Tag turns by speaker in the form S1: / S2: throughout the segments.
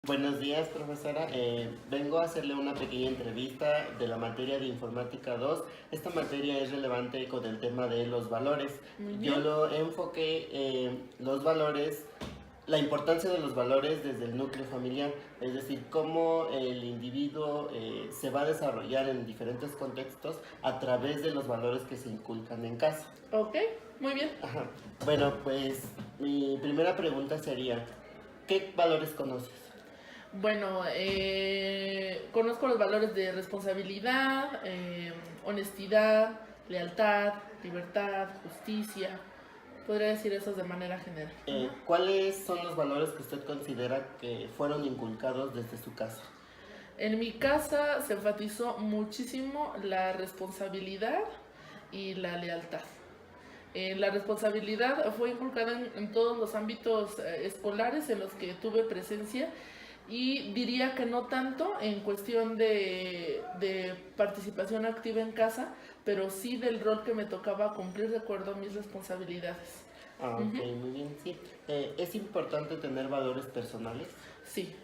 S1: Buenos días, profesora. Vengo a hacerle una pequeña entrevista de la materia de Informática 2. Esta materia es relevante con el tema de los valores.
S2: Muy
S1: Yo
S2: bien.
S1: lo enfoqué los valores, la importancia de los valores desde el núcleo familiar, es decir, cómo el individuo se va a desarrollar en diferentes contextos a través de los valores que se inculcan en casa.
S2: Ok, muy bien.
S1: Ajá. Bueno, pues mi primera pregunta sería, ¿qué valores conoces?
S2: Bueno, conozco los valores de responsabilidad, honestidad, lealtad, libertad, justicia. Podría decir esos de manera general.
S1: ¿Cuáles son los valores que usted considera que fueron inculcados desde su casa?
S2: En mi casa se enfatizó muchísimo la responsabilidad y la lealtad. La responsabilidad fue inculcada en todos los ámbitos escolares en los que tuve presencia y diría que no tanto en cuestión de participación activa en casa, pero sí del rol que me tocaba cumplir de acuerdo a mis responsabilidades.
S1: Ah, ok, muy bien, sí. ¿Es importante tener valores personales?
S2: Sí,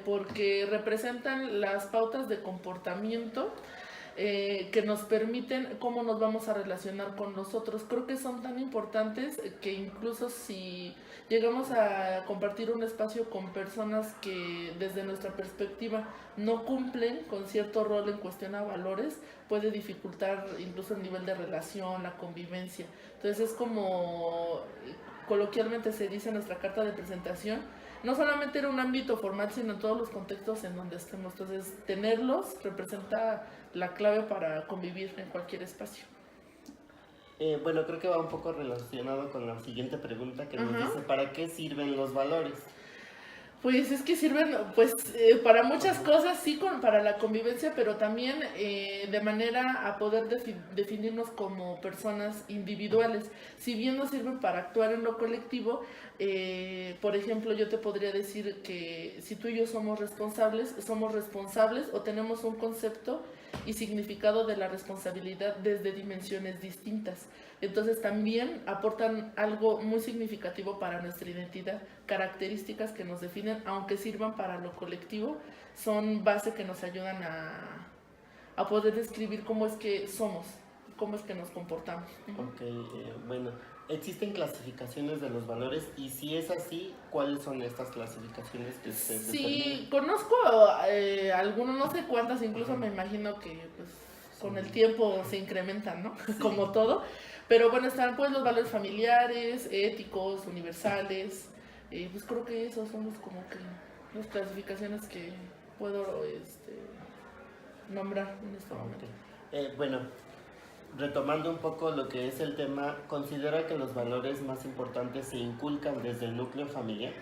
S2: porque representan las pautas de comportamiento que nos permiten cómo nos vamos a relacionar con nosotros. Creo que son tan importantes que incluso si llegamos a compartir un espacio con personas que desde nuestra perspectiva no cumplen con cierto rol en cuestión a valores, puede dificultar incluso el nivel de relación, la convivencia. Entonces es como coloquialmente se dice en nuestra carta de presentación, no solamente en un ámbito formal, sino en todos los contextos en donde estemos. Entonces, tenerlos representa la clave para convivir en cualquier espacio.
S1: Bueno, creo que va un poco relacionado con la siguiente pregunta que nos
S2: Ajá.
S1: dice, ¿para qué sirven los valores?
S2: Pues es que sirven pues para muchas
S1: Ajá.
S2: cosas, sí, para la convivencia, pero también de manera a poder definirnos como personas individuales. Si bien nos sirven para actuar en lo colectivo, por ejemplo, yo te podría decir que si tú y yo somos responsables o tenemos un concepto y significado de la responsabilidad desde dimensiones distintas. Entonces también aportan algo muy significativo para nuestra identidad, características que nos definen, aunque sirvan para lo colectivo, son base que nos ayudan a poder describir cómo es que somos, cómo es que nos comportamos.
S1: Ok, bueno, ¿existen clasificaciones de los valores? Y si es así, ¿cuáles son estas clasificaciones que usted determina?
S2: Sí, conozco algunos, no sé cuántas, incluso
S1: Ajá.
S2: me imagino que pues,
S1: Sí.
S2: con el tiempo se incrementan, ¿no?
S1: Sí.
S2: Como todo. Pero bueno, están pues los valores familiares, éticos, universales. Pues creo que esos son como que las clasificaciones que puedo nombrar en este
S1: Ok.
S2: momento.
S1: Bueno, retomando un poco lo que es el tema, ¿considera que los valores más importantes se inculcan desde el núcleo familiar?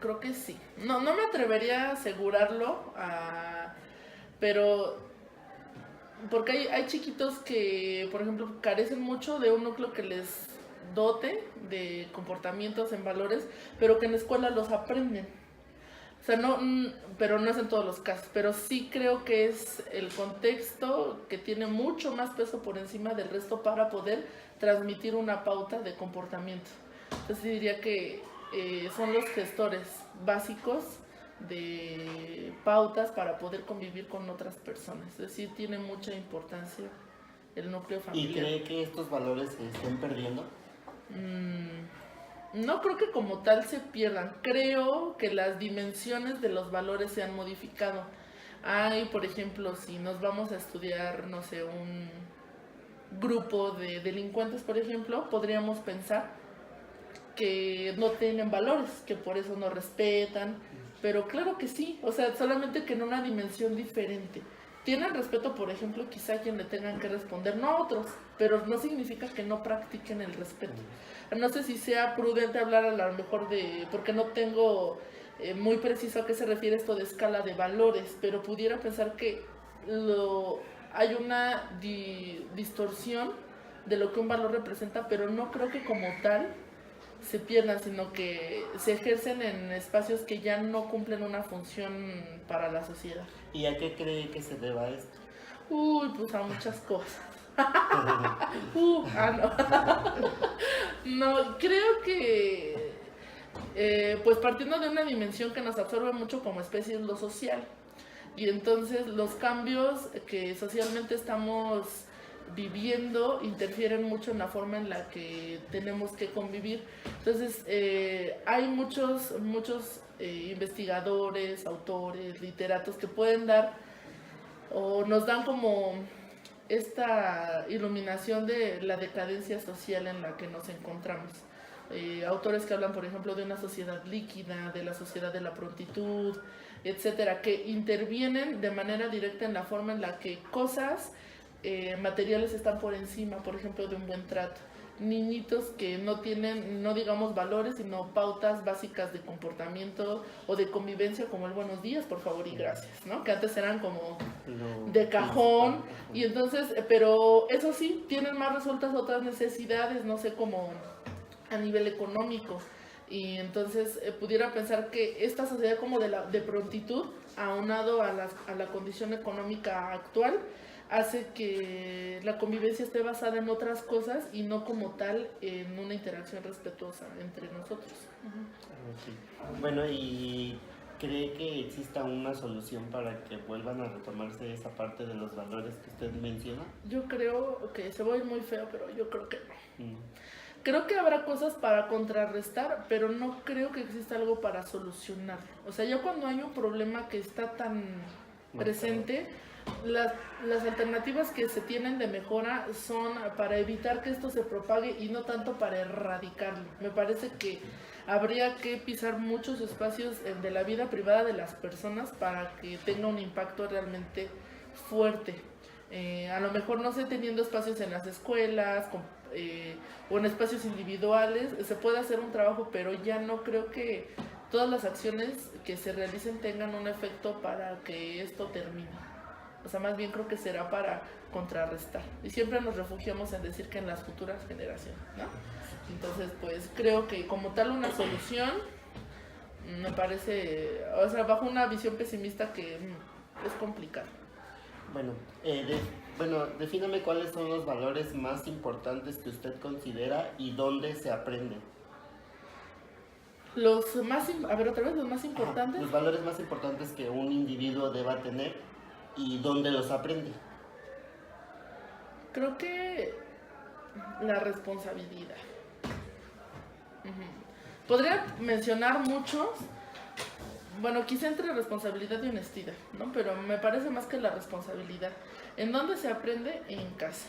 S2: Creo que sí. No me atrevería a asegurarlo, pero porque hay chiquitos que, por ejemplo, carecen mucho de un núcleo que les dote de comportamientos en valores, pero que en la escuela los aprenden. O sea, pero no es en todos los casos, pero sí creo que es el contexto que tiene mucho más peso por encima del resto para poder transmitir una pauta de comportamiento. Entonces diría que son los gestores básicos de pautas para poder convivir con otras personas. Es decir, tiene mucha importancia el núcleo
S1: ¿Y
S2: familiar.
S1: cree que estos valores se estén perdiendo?
S2: No creo que como tal se pierdan. Creo que las dimensiones de los valores se han modificado. Hay, por ejemplo, si nos vamos a estudiar, no sé, un grupo de delincuentes, por ejemplo, podríamos pensar que no tienen valores, que por eso no respetan, pero claro que sí, o sea, solamente que en una dimensión diferente. Tienen respeto, por ejemplo, quizá a quien le tengan que responder, no a otros, pero no significa que no practiquen el respeto. No sé si sea prudente hablar a lo mejor de, porque no tengo muy preciso a qué se refiere esto de escala de valores, pero pudiera pensar que hay una distorsión de lo que un valor representa, pero no creo que como tal se pierdan, sino que se ejercen en espacios que ya no cumplen una función para la sociedad.
S1: ¿Y a qué cree que se deba esto?
S2: Uy, pues a muchas cosas. No. No, creo que pues partiendo de una dimensión que nos absorbe mucho como especie es lo social. Y entonces los cambios que socialmente estamos viviendo interfieren mucho en la forma en la que tenemos que convivir. Entonces hay muchos investigadores, autores, literatos que pueden dar o nos dan como esta iluminación de la decadencia social en la que nos encontramos. Autores que hablan, por ejemplo, de una sociedad líquida, de la sociedad de la prontitud, etcétera, que intervienen de manera directa en la forma en la que cosas materiales están por encima, por ejemplo, de un buen trato. Niñitos que no tienen, no digamos valores, sino pautas básicas de comportamiento o de convivencia, como el buenos días, por favor y gracias, ¿no? Que antes eran como de cajón, y entonces, pero eso sí, tienen más resueltas otras necesidades, no sé, como a nivel económico. Y entonces pudiera pensar que esta sociedad como de prontitud, aunado a la condición económica actual, hace que la convivencia esté basada en otras cosas y no como tal en una interacción respetuosa entre nosotros.
S1: Okay. Bueno, ¿y cree que exista una solución para que vuelvan a retomarse esa parte de los valores que usted menciona?
S2: Yo creo que se va a ir muy feo, pero yo creo que no.
S1: Mm.
S2: Creo que habrá cosas para contrarrestar, pero no creo que exista algo para solucionarlo. O sea, ya cuando hay un problema que está tan presente, las alternativas que se tienen de mejora son para evitar que esto se propague y no tanto para erradicarlo. Me parece que habría que pisar muchos espacios de la vida privada de las personas para que tenga un impacto realmente fuerte. A lo mejor, no sé, teniendo espacios en las escuelas o en espacios individuales, se puede hacer un trabajo, pero ya no creo que todas las acciones que se realicen tengan un efecto para que esto termine. O sea, más bien creo que será para contrarrestar. Y siempre nos refugiamos en decir que en las futuras generaciones, ¿no? Entonces, pues creo que como tal una solución, me parece, o sea, bajo una visión pesimista que es complicado.
S1: Bueno, defíname cuáles son los valores más importantes que usted considera y dónde se aprenden.
S2: Los más importantes.
S1: Los valores más importantes que un individuo deba tener y dónde los aprende.
S2: Creo que la responsabilidad. Podría mencionar muchos, bueno, quizá entre responsabilidad y honestidad, ¿no? Pero me parece más que la responsabilidad. ¿En dónde se aprende? En casa.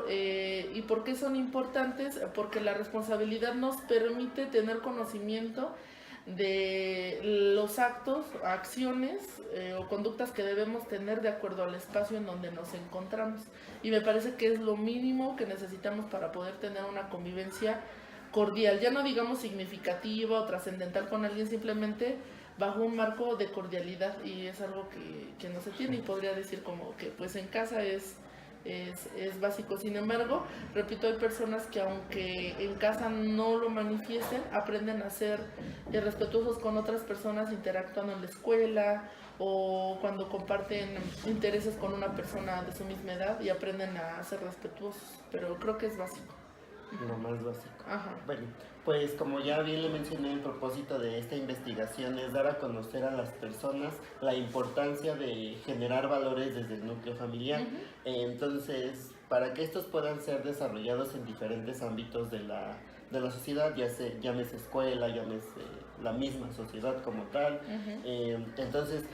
S2: ¿Y por qué son importantes? Porque la responsabilidad nos permite tener conocimiento de los actos, acciones o conductas que debemos tener de acuerdo al espacio en donde nos encontramos. Y me parece que es lo mínimo que necesitamos para poder tener una convivencia cordial, ya no digamos significativa o trascendental con alguien, simplemente bajo un marco de cordialidad, y es algo que no se tiene, y podría decir como que pues en casa es básico. Sin embargo, repito, hay personas que aunque en casa no lo manifiesten, aprenden a ser respetuosos con otras personas interactuando en la escuela o cuando comparten intereses con una persona de su misma edad, y aprenden a ser respetuosos, pero creo que es básico.
S1: Lo más básico.
S2: Ajá.
S1: Bueno, pues como ya bien le mencioné, el propósito de esta investigación es dar a conocer a las personas la importancia de generar valores desde el núcleo familiar. Entonces, para que estos puedan ser desarrollados en diferentes ámbitos de la sociedad, llámese escuela, llámese la misma sociedad como tal. Entonces,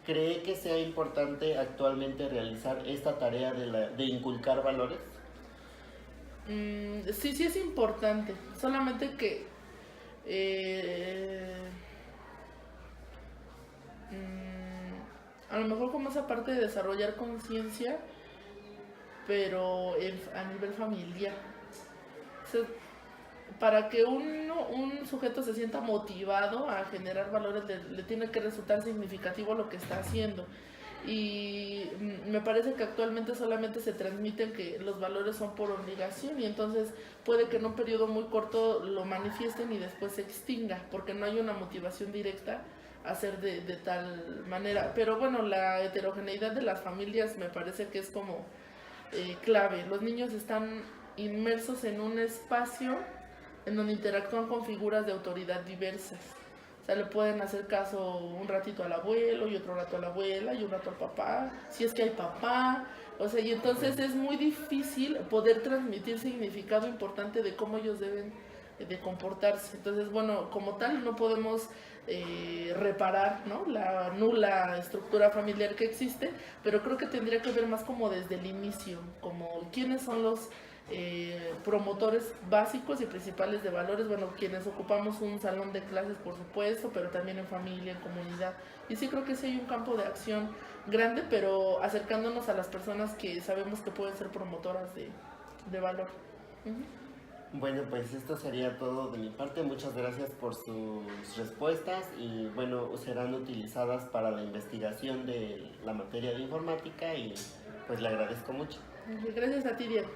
S1: ¿cree que sea importante actualmente realizar esta tarea de inculcar valores?
S2: Sí es importante, solamente que a lo mejor como esa parte de desarrollar conciencia, pero a nivel familiar. O sea, para que un sujeto se sienta motivado a generar valores, le tiene que resultar significativo lo que está haciendo. Y me parece que actualmente solamente se transmiten que los valores son por obligación, y entonces puede que en un periodo muy corto lo manifiesten y después se extinga porque no hay una motivación directa a hacer de tal manera. Pero bueno, la heterogeneidad de las familias me parece que es como clave. Los niños están inmersos en un espacio en donde interactúan con figuras de autoridad diversas. O sea, le pueden hacer caso un ratito al abuelo y otro rato a la abuela y un rato al papá, si es que hay papá. O sea, y entonces es muy difícil poder transmitir significado importante de cómo ellos deben de comportarse. Entonces, bueno, como tal no podemos reparar, ¿no?, la nula estructura familiar que existe, pero creo que tendría que ver más como desde el inicio, como quiénes son los promotores básicos y principales de valores, bueno, quienes ocupamos un salón de clases, por supuesto, pero también en familia, en comunidad. Y sí creo que sí hay un campo de acción grande, pero acercándonos a las personas que sabemos que pueden ser promotoras de valor.
S1: Bueno, pues esto sería todo de mi parte. Muchas gracias por sus respuestas y bueno, serán utilizadas para la investigación de la materia de informática y pues le agradezco mucho.
S2: Gracias a ti, Diego.